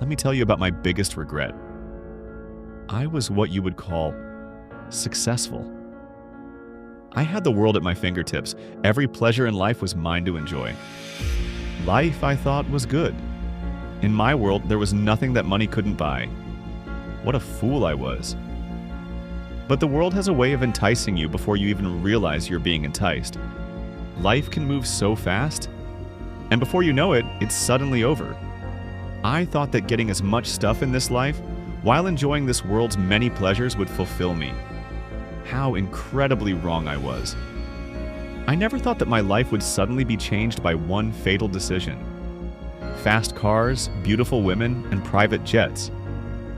Let me tell you about my biggest regret. I was what you would call successful. I had the world at my fingertips. Every pleasure in life was mine to enjoy. Life, I thought, was good. In my world, there was nothing that money couldn't buy. What a fool I was. But the world has a way of enticing you before you even realize you're being enticed. Life can move so fast, and before you know it, it's suddenly over. I thought that getting as much stuff in this life, while enjoying this world's many pleasures, would fulfill me. How incredibly wrong I was. I never thought that my life would suddenly be changed by one fatal decision. Fast cars, beautiful women, and private jets.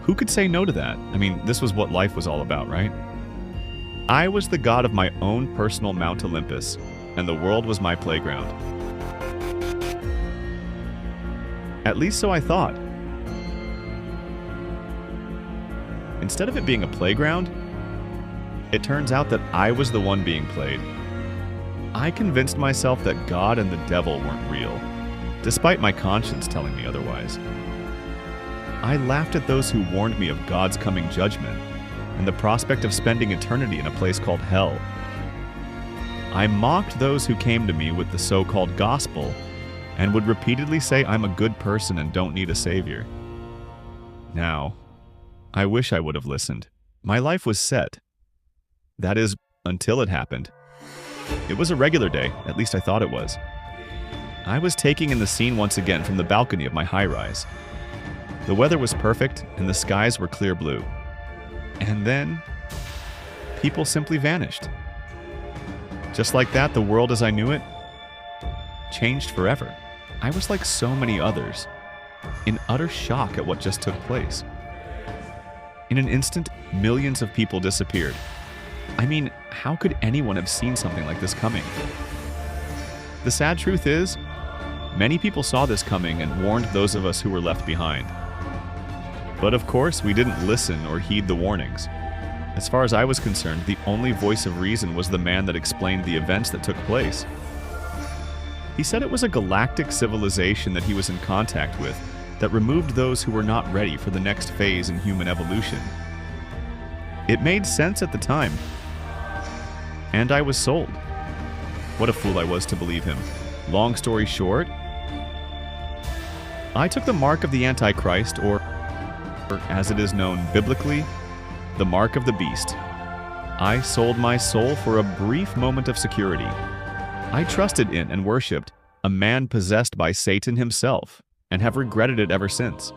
Who could say no to that? I mean, this was what life was all about, right? I was the god of my own personal Mount Olympus, and the world was my playground. At least so I thought. Instead of it being a playground, it turns out that I was the one being played. I convinced myself that God and the devil weren't real, despite my conscience telling me otherwise. I laughed at those who warned me of God's coming judgment and the prospect of spending eternity in a place called hell. I mocked those who came to me with the so-called gospel and would repeatedly say I'm a good person and don't need a savior. Now, I wish I would have listened. My life was set. That is, until it happened. It was a regular day, at least I thought it was. I was taking in the scene once again from the balcony of my high-rise. The weather was perfect, and the skies were clear blue. And then, people simply vanished. Just like that, the world as I knew it changed forever. I was like so many others, in utter shock at what just took place. In an instant, millions of people disappeared. I mean, how could anyone have seen something like this coming? The sad truth is, many people saw this coming and warned those of us who were left behind. But of course, we didn't listen or heed the warnings. As far as I was concerned, the only voice of reason was the man that explained the events that took place. He said it was a galactic civilization that he was in contact with that removed those who were not ready for the next phase in human evolution. It made sense at the time, and I was sold. What a fool I was to believe him. Long story short, I took the mark of the Antichrist, or as it is known biblically, the mark of the beast. I sold my soul for a brief moment of security. I trusted in and worshipped a man possessed by Satan himself, and have regretted it ever since.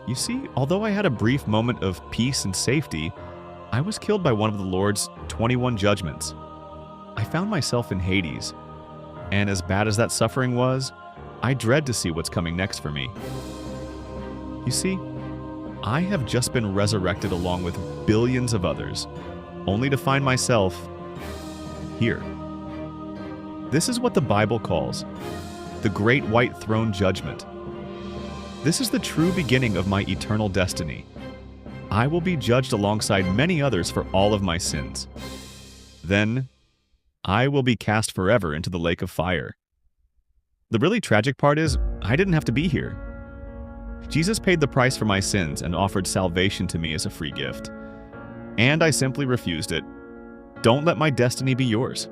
You see, although I had a brief moment of peace and safety, I was killed by one of the Lord's 21 judgments. I found myself in Hades, and as bad as that suffering was, I dread to see what's coming next for me. You see, I have just been resurrected along with billions of others, only to find myself here. This is what the Bible calls the Great White Throne Judgment. This is the true beginning of my eternal destiny. I will be judged alongside many others for all of my sins. Then, I will be cast forever into the lake of fire. The really tragic part is, I didn't have to be here. Jesus paid the price for my sins and offered salvation to me as a free gift. And I simply refused it. Don't let my destiny be yours.